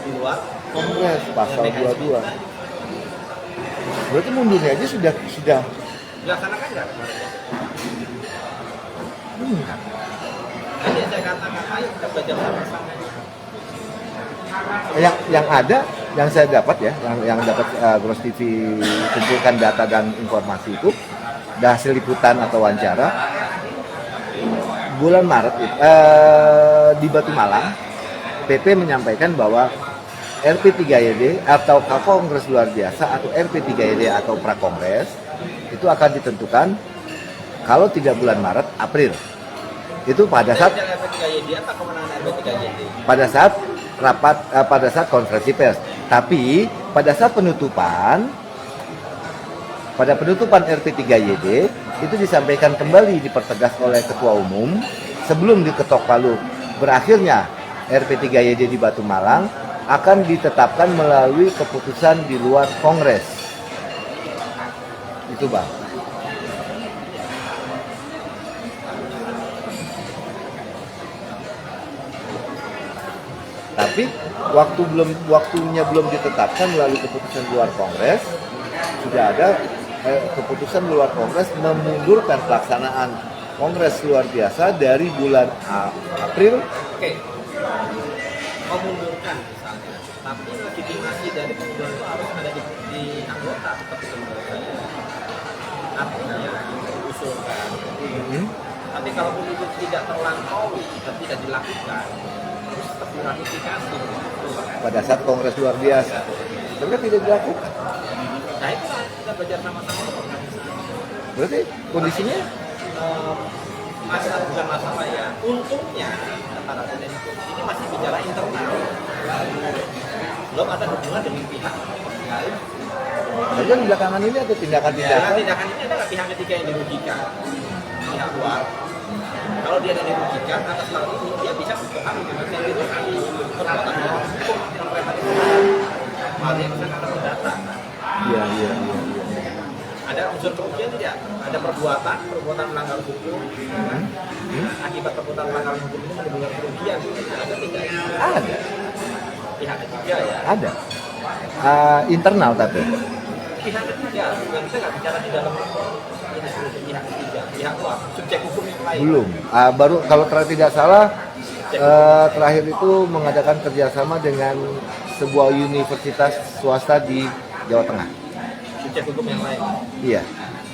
di luar Kongres pasal mekanisme 22. tadi. Berarti mundurnya aja sudah Dilaksanakan nggak kemarin? Tadi saya katakan ayo kita belajar sama-sama. yang saya dapat ya, yang dapat Gros TV kumpulkan data dan informasi itu hasil liputan atau wawancara bulan Maret di Batu Malang PP menyampaikan bahwa RP3YD atau Kongres luar biasa atau RP3YD atau Prakongres itu akan ditentukan kalau tidak bulan Maret, April. Itu pada saat pada saat rapat pada saat konferensi pers. Tapi pada saat penutupan RP3YD itu disampaikan kembali, dipertegas oleh ketua umum sebelum diketok palu berakhirnya RP3YD di Batu Malang akan ditetapkan melalui keputusan di luar kongres. Itu Bang. Tapi waktunya belum ditetapkan melalui keputusan luar kongres, sudah ada keputusan luar kongres memundurkan pelaksanaan kongres luar biasa dari bulan April. Oke, memundurkan misalnya, tapi legitimasi dari pemunduran itu harus ada di anggota seperti menurut saya. Artinya diusulkan. Tapi kalau itu tidak terlampaui dan tidak dilakukan, terus tetap diratifikasi. Pada saat kongres luar biasa, tapi kan tidak dilakukan. Nah itu kan kita belajar sama-sama berorganisasi. Berarti kondisinya Masalah bukan masalah ya. Untungnya antara ini masih bicara internal. Belum ada hubungan dengan pihak lain. tapi kan belakangan ini ada tindakan-tindakan. Tindakan ini adalah pihak ketiga yang dirugikan, pihak luar. Kalau dia yang dirugikan atas hal ini, dia bisa berhak dengan yang dirugikan perbuatan hukum yang mereka dirugikan. Hal yang bisa kata perdata. Iya. Ada unsur kerugian tidak? Ada perbuatan melanggar hukum. Akibat perbuatan melanggar hukum itu menimbulkan kerugian. Ada tidak? Ada. Pihak ketiga ya. Ada. Internal tapi. pihak ketiga, kita nggak bicara di dalam ini pihak ketiga, pihak luar, subjek hukum yang lain. Belum. Baru kalau tidak salah terakhir itu mengadakan kerjasama dengan sebuah universitas swasta di Jawa Tengah. Subjek hukum yang lain. Iya,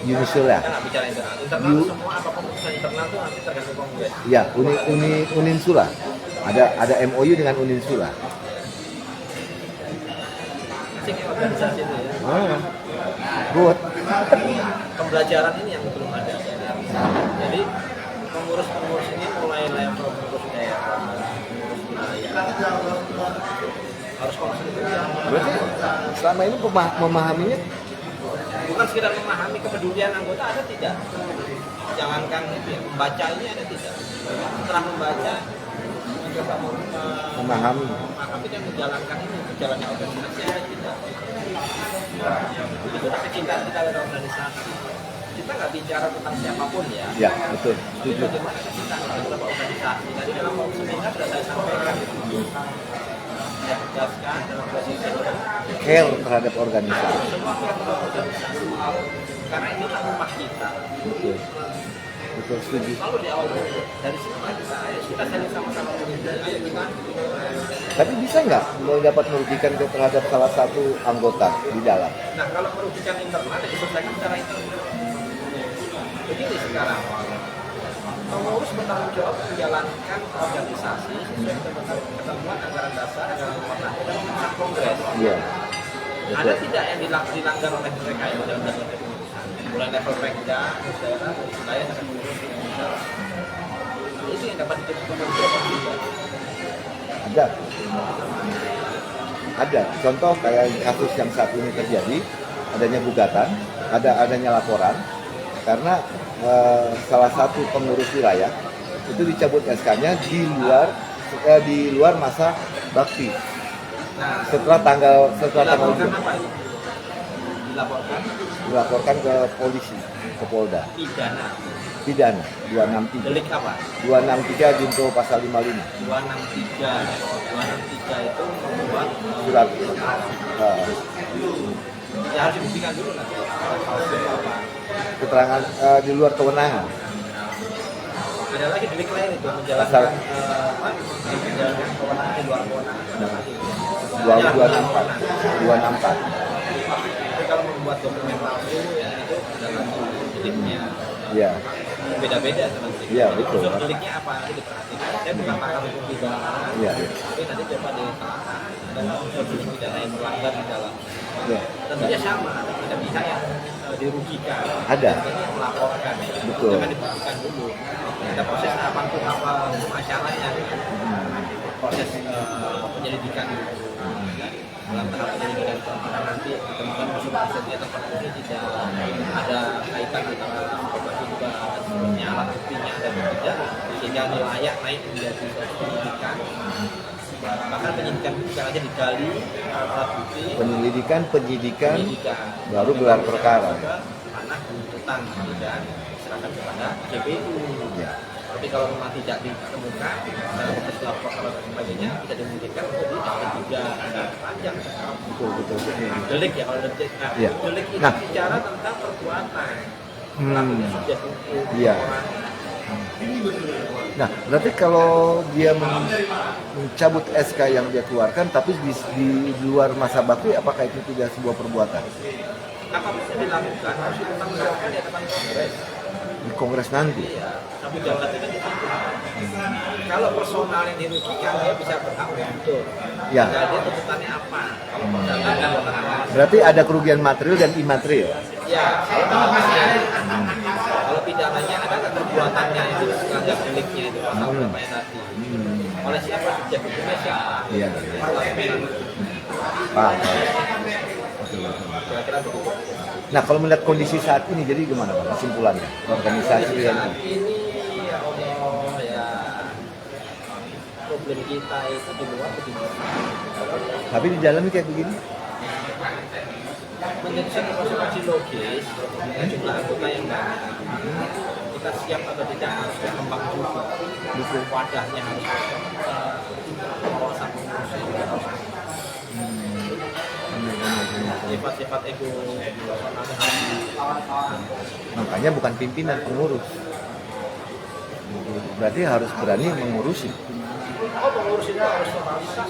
Unisula. Kita nggak bicara internal. Internal semua apa keputusan internal itu nanti tergantung kongres. Iya, Uninsula. Ada MOU dengan Uninsula. Asik ya organisasi itu ya. Good. Pembelajaran ini yang belum ada. Jadi pengurus-pengurus ini mulai level pengurus daerah, pengurus wilayah harus konstitusi. Berarti selama ini memahaminya Bukan sekedar memahami kepedulian anggota ada tidak? Jangankan itu ya, membaca ini ada tidak? Setelah membaca, mencoba memahami. memahami dan menjalankan ini, menjalankan organisasi ada tidak? Itu kecintaan kita pada organisasi. Kita nggak bicara tentang siapapun ya. Ya, betul. Tapi bagaimana kecintaan kita terhadap organisasi? Tadi dalam forum seminar sudah saya sampaikan. Saya tegaskan dalam posisi Care terhadap organisasi. semua kelompok organisasi. Karena ini rumah kita. Betul. Betul, setuju. Lalu di awal dari semua kita saling sama-sama bekerja. Ayo kita. Tapi bisa nggak dapat merugikan terhadap salah satu anggota di dalam? Nah kalau merugikan internal diselesaikan secara internal. Begini sekarang, pengurus bertanggung jawab menjalankan organisasi sesuai dengan ketentuan anggaran dasar, anggaran rumah tangga dan keputusan kongres. Iya. Ada tidak yang dilanggar oleh mereka yang dalam jadwal keputusan? Mulai level pekda, daerah, wilayah sampai pengurus pusat. Itu yang dapat ditentukan juga. Ada. Contoh kayak kasus yang saat ini terjadi, adanya gugatan, adanya laporan, karena salah satu pengurus wilayah itu dicabut SK-nya di luar masa bakti. Nah, Setelah tanggal dilaporkan 2 apa itu? dilaporkan ke polisi, ke Polda. Pidana 263. Delik apa? 263 junto pasal 55. 263 itu membuat Surat ya harus dibuktikan dulu nanti. Apa? keterangan di luar kewenangan. Ada lagi delik lain itu Pasal menjalankan kewenangan di luar kewenangan. Ada lagi. 264. Tapi kalau membuat dokumen palsu ya itu adalah deliknya. Iya. Beda-beda teman-teman. Iya, betul. Unsur deliknya apa nanti diperhatikan. Saya bukan pakar hukum pidana. Iya. Tapi nanti coba ditelaah ada unsur delik pidana yang melanggar di dalam. Iya. Tentunya sama, ada pihak yang dirugikan. Ada. Ini yang melaporkan. Betul. Jangan dibuktikan dulu. Kita proses apa acaranya, proses penyelidikan dulu. Dalam tahap penyelidikan kita nanti ditemukan unsur asetnya tempat ini tidak ada kaitan antara apa juga sebenarnya alat buktinya ada atau tidak sehingga layak naik menjadi penyidikan. Bahkan penyidikan itu bukan aja digali alat bukti, Penyidikan penyidikan baru gelar perkara. mana tuntutan dan diserahkan kepada JPU. Ya. Tapi kalau memang tidak ditemukan dalam proses laporan dan sebagainya tidak dimungkinkan untuk ditahan juga ada panjang. Betul. Delik ya kalau delik. Nah, Iya. delik itu Nah. bicara tentang perbuatan. Pelakunya subjek hukum. Iya. Orang. Nah, berarti kalau dia mencabut SK yang dia keluarkan, tapi di luar masa bakti, apakah itu tidak sebuah perbuatan? Apapun yang dilakukan harus dipertanggungjawabkan di hadapan kongres. Di Kongres nanti. Iya. Tapi jawabannya kan di situ. Kalau personal yang dirugikan dia bisa berhak untuk. Ya. Nah, dia tuntutannya apa? Kalau perdata dan keterangan. Berarti ada kerugian material dan imaterial. Ya, kalau pidananya ada perbuatannya itu melanggar deliknya itu pasal berapa yang tadi. Oleh siapa subjek hukumnya siapa? Iya. Pasal Pak. kira-kira begitu. Nah, kalau melihat kondisi saat ini, jadi gimana Pak kesimpulannya? Organisasi yang Saat ini ya Allah ya problem kita itu di luar begini. tapi di dalamnya kayak begini. Menjadi satu konsekuensi logis dengan jumlah anggota yang banyak. Kita siap atau tidak harus berkembang juga. Wadahnya harus kawasan pengungsi juga harus. sifat-sifat ego Makanya bukan pimpinan, pengurus. Berarti harus berani mengurusi. pengurus itu harus totalitas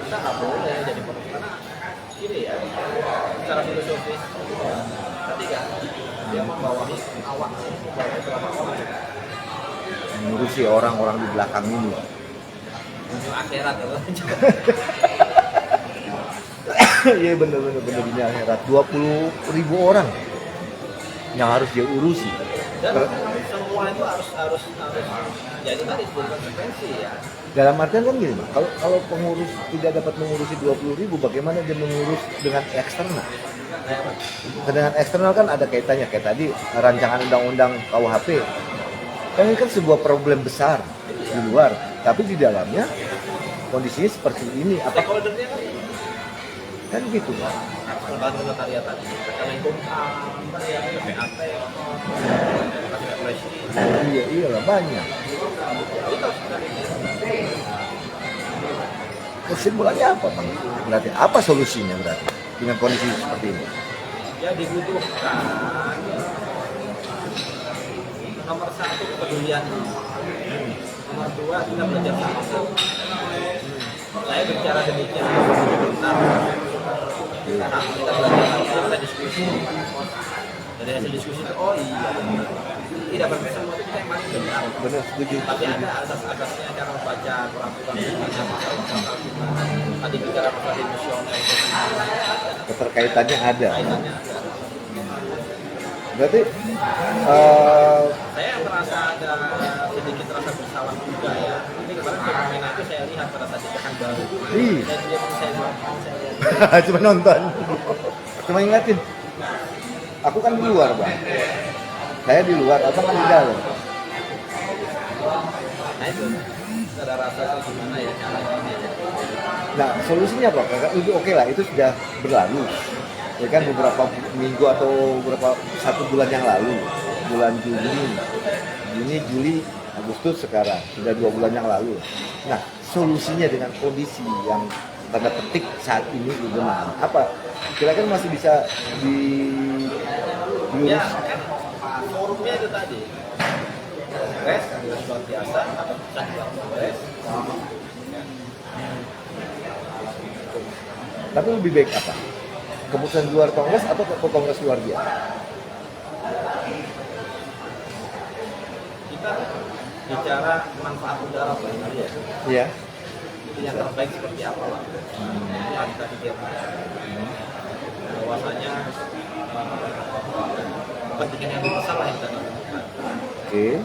kita nggak boleh jadi pengurus karena gini ya secara filosofis tadi kan dia membawahi awak beberapa orang Mengurusi orang-orang di belakang ini. menuju akhirat ya. Iya bener-bener di akhirat 20.000 orang yang harus dia urusi. Dan semua itu harus ya itu tadi sebuah konsekuensi ya. Dalam artian kan gini, Pak, kalau pengurus tidak dapat mengurusi 20.000, bagaimana dia mengurus dengan eksternal? Dengan eksternal kan ada kaitannya, kayak tadi rancangan undang-undang KUHP. Kan ini kan sebuah problem besar di luar, tapi di dalamnya kondisinya seperti ini. Apa Stakeholdernya kan kan gitu, Pak? lembaga notariat tadi, Kemenkumham, PPAT, Presiden. Iya, iyalah banyak. Itu Kesimpulannya apa, Bang? Berarti apa solusinya berarti dengan kondisi seperti ini? ya dibutuhkan nomor satu kepedulian, nomor dua kita belajar sama. Saya bicara demikian sebentar. Nah, kita belajar kita diskusi. Dari hasil diskusi itu oh iya tidak berarti semua itu kita yang paling benar. Benar, setuju. Tapi ada asas-asasnya cara membaca peraturan tadi bicara masalah emosional Keterkaitannya ada. kaitannya ada. Berarti Saya merasa ada sedikit rasa bersalah juga ya. Ini kemarin fenomena itu saya lihat pada saat di Pekanbaru. Ih. Saya nonton, saya lihat. cuma nonton, cuma ingatin. Aku kan di luar, Bang. Saya di luar, abang kan di dalam. Nah itu ada rasa gimana ya caranya. Nah, solusinya apa? Kakak itu oke lah, itu sudah berlalu. Ya kan beberapa minggu atau beberapa 1 bulan yang lalu, bulan Juni, Juli, Agustus sekarang sudah 2 bulan yang lalu. Nah, solusinya dengan kondisi yang tanda petik saat ini gimana? Apa? Kira-kira masih bisa Ya diurus? kan forumnya itu tadi. Kongres luar biasa atau bukan kongres. Tapi lebih baik apa? Keputusan luar kongres atau kongres luar biasa? Kita bicara manfaat udara bagi ya. Iya. Itu yang terbaik seperti apa lah. Yang kita pikirkan. Bahwasanya kepentingan yang lebih besar lah yang kita lakukan. Oke.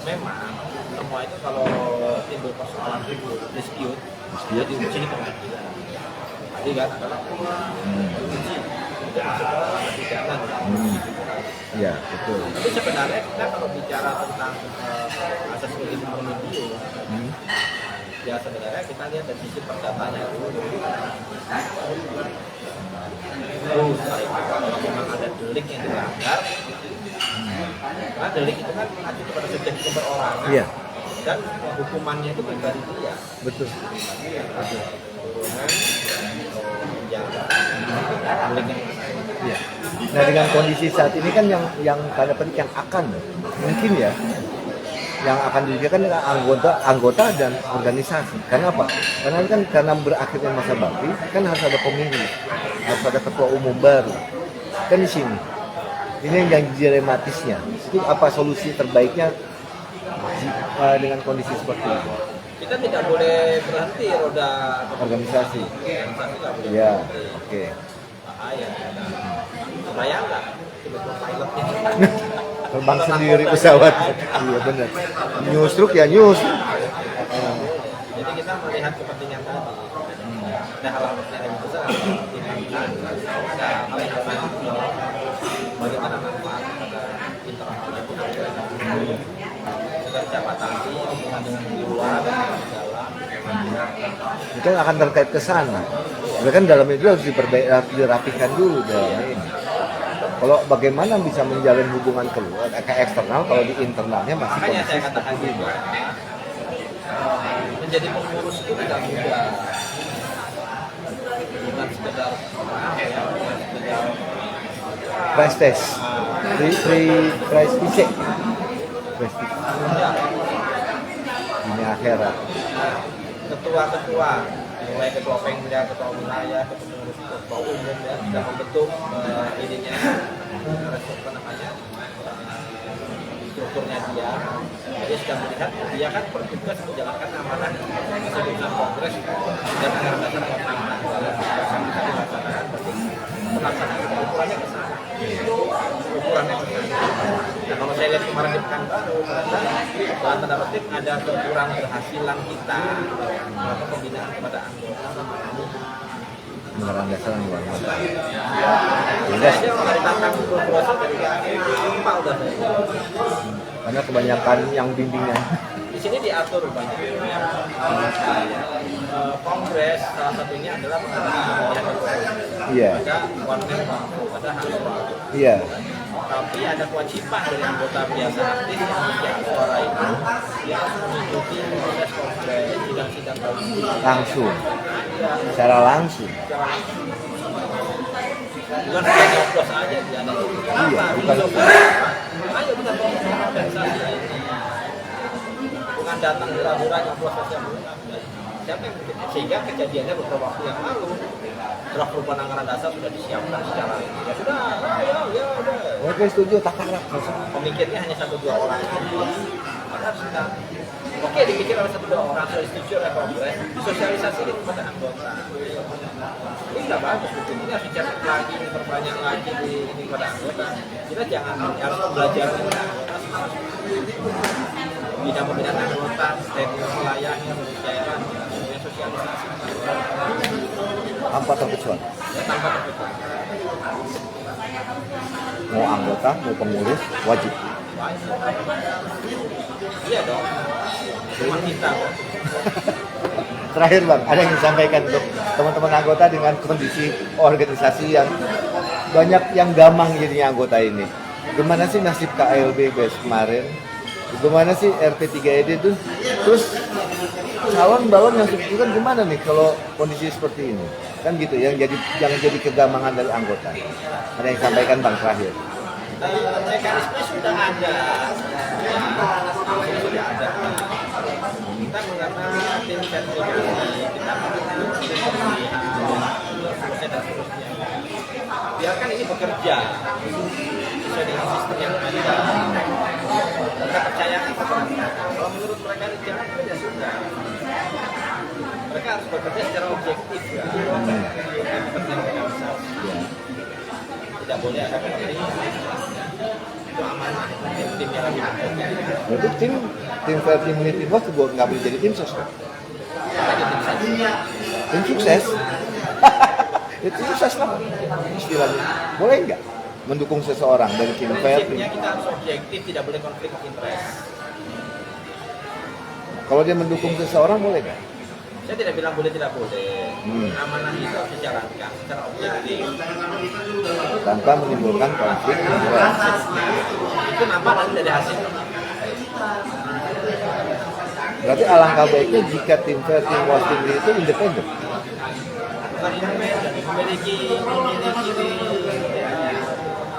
Memang semua itu kalau timbul persoalan dispute dia diuji di pengadilan. Tadi kan adalah diuji itu masuk ke ranah pidana. Iya, betul. Tapi sebenarnya kita kalau bicara tentang asas kelindungan individu, ya sebenarnya kita lihat dari sisi perdatanya dulu. Terus kalau memang ada delik yang dilanggar, karena delik itu kan mengacu kepada subjek perorangan. Iya. Dan hukumannya itu pribadi dia. Betul. Hukuman, penjara, delik yang Iya. Nah, dengan kondisi saat ini kan yang tanda petik yang akan mungkin ya yang akan diberikan adalah anggota dan organisasi. Karena apa? Karena berakhirnya masa bakti kan harus ada pemilu, harus ada ketua umum baru. Kan di sini. Ini yang dilematisnya. Itu apa solusi terbaiknya dengan kondisi seperti ini? kita tidak boleh berhenti roda Organisasi. Organisasi nggak boleh Ya, berhenti. oke. Bahaya. Bayangkan tiba-tiba pilotnya Terbang sendiri pesawat. Iya benar. Nyusruk ya nyusruk. jadi kita melihat kepentingan tadi ada hal-hal yang lebih besar ada hal yang bagaimana manfaat pada interaksi agar siapa tadi hubungan dengan di luar dan di dalam Itu akan terkait ke sana. Tapi kan dalamnya itu harus dirapikan dulu dalamnya ini. Kalau bagaimana bisa menjalin hubungan keluar ke eksternal kalau di internalnya masih makanya saya kondisi katakan seperti gitu ini. menjadi pengurus itu tidak mudah. Bukan sekedar bukan sekedar Price test, price PC, ya, ini akhirat. ketua-ketua, mulai ketua pengda, ketua wilayah, ketua umum ya, sudah membentuk ininya, strukturnya dia. Jadi sudah melihat dia kan bertugas menjalankan amanah keseluruhan kongres dan anggaran dasar pemerintah dalam bisa dilaksanakan. Berarti pelaksanaan ukurannya ke sana. Ukurannya ke sana. Nah, kalau saya lihat kemarin di Pekanbaru, ternyata dalam tanda petik ada kekurangan keberhasilan kita atau pembinaan kepada anggota sama kami. Anggaran dasar yang luar biasa. Saya aja kalau ditantang berpuasa tadi lupa udah saya. Karena kebanyakan yang bimbingan. Di sini diatur banyak. Kongres salah satunya adalah mengadakan pemilihan ketua. Iya. Ada wamen waktu, ada hak suara. Iya. Tapi ada kewajiban dari anggota biasa aktif yang memiliki hak suara itu dia harus mengikuti proses kongres, sidang-sidang komisi. Langsung. Secara langsung. Bukan hanya nyoblos aja dia ada. Iya, bukan. Ayo kita organisasi ini. Bukan datang hura-hura nyoblos saja. Siapa yang bikin? Sehingga kejadiannya beberapa waktu yang lalu draft perubahan anggaran dasar sudah disiapkan secara ya sudah, ya udah. Oke, setuju, tak harap. Pemikirnya hanya 1-2 orang. Maka sudah oke dipikir oleh 1-2 orang, sudah disetujui oleh kongres, disosialisasi kepada anggota. Ini sudah bagus, ini harus dicatat lagi, diperbanyak lagi ini kepada anggota. Kita jangan harus belajar kepada anggota. Bidang pembinaan anggota, teknik wilayahnya, daerah, sosialisasi. Tanpa terkecuali. Ya, tanpa terkecuali. Mau anggota, mau pengurus, wajib. Iya dong. Cuma kita kok. Terakhir Bang, ada yang disampaikan untuk teman-teman anggota dengan kondisi organisasi yang banyak yang gamang jadinya anggota ini. Gimana sih nasib KLB kemarin? Gimana sih RT3ED itu? Terus calon-balon yang seperti itu kan gimana nih kalau kondisi seperti ini? Kan gitu yang jadi kegamangan dari anggota. Ada yang disampaikan Bang terakhir. Mekanisme sudah ada. Sudah ada. Kita menggunakan tim verifikasi, kita menggunakan tim pemilihan, seterusnya dan seterusnya. Biarkan ini bekerja sesuai dengan sistem yang ada. Kita percayakan kepada mereka. Kalau menurut mereka ini jangan bekerja sudah. Mereka harus bekerja secara objektif ya. Tidak boleh ada kepentingan. Itu amanah tim yang lebih penting. Berarti tim Fertility Watch juga nggak boleh jadi tim sukses. Tim sukses. Itu sukses lah istilahnya. Boleh nggak mendukung seseorang dari tim Fertility? Prinsipnya kita harus objektif, tidak boleh konflik of interest. Kalau dia mendukung seseorang boleh nggak? Saya tidak bilang boleh tidak boleh. Amanah itu harus dijalankan secara objektif. Tanpa menimbulkan konflik interest. Itu nampak nanti dari hasil. Berarti alangkah baiknya jika tim Fertility Watch sendiri itu independen. Bukan independen, memiliki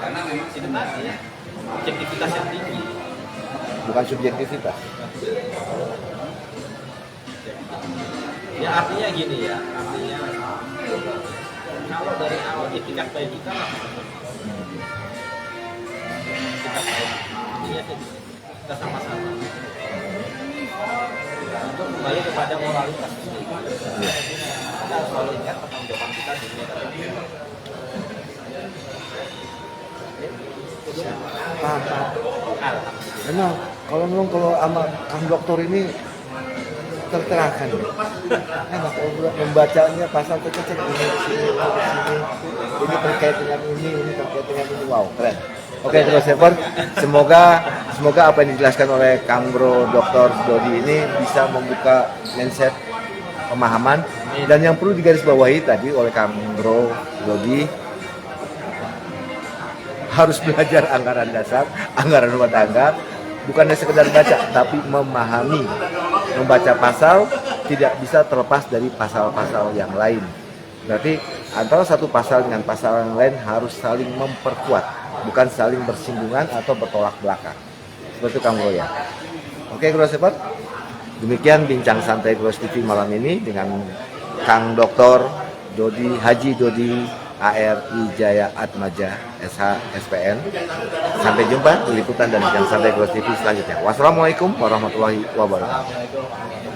karena memang tadi objektivitas yang tinggi. Bukan subjektivitas. Ya artinya gini ya, artinya kalau dari awal itikat baik kita lah. Itikat baik, artinya kita sama-sama. Untuk kembali kepada moralitas kita harus selalu ingat pertanggungjawaban kita di dunia tadi. Paham. Memang kalau sama Kang Dokter ini tercerahkan ya. Enak membacanya pasal kecil ini terkait dengan ini terkait dengan ini, wow keren. Oke terus Evan, semoga apa yang dijelaskan oleh Kang Bro Dr. Dodi ini bisa membuka mindset pemahaman dan yang perlu digarisbawahi tadi oleh Kang Bro Dodi harus belajar anggaran dasar, anggaran rumah tangga, bukannya sekedar baca tapi memahami, membaca pasal, tidak bisa terlepas dari pasal-pasal yang lain. Berarti antara satu pasal dengan pasal yang lain harus saling memperkuat, bukan saling bersinggungan atau bertolak belakang. Seperti itu Kang Bro ya. Oke Grossever, demikian bincang santai Gros TV malam ini dengan Kang Dr. Haji Dodi ARI Jaya Atmaja SH SPN. Sampai jumpa di liputan dan bincang santai Gros TV selanjutnya. Wassalamualaikum warahmatullahi wabarakatuh. Assalamualaikum.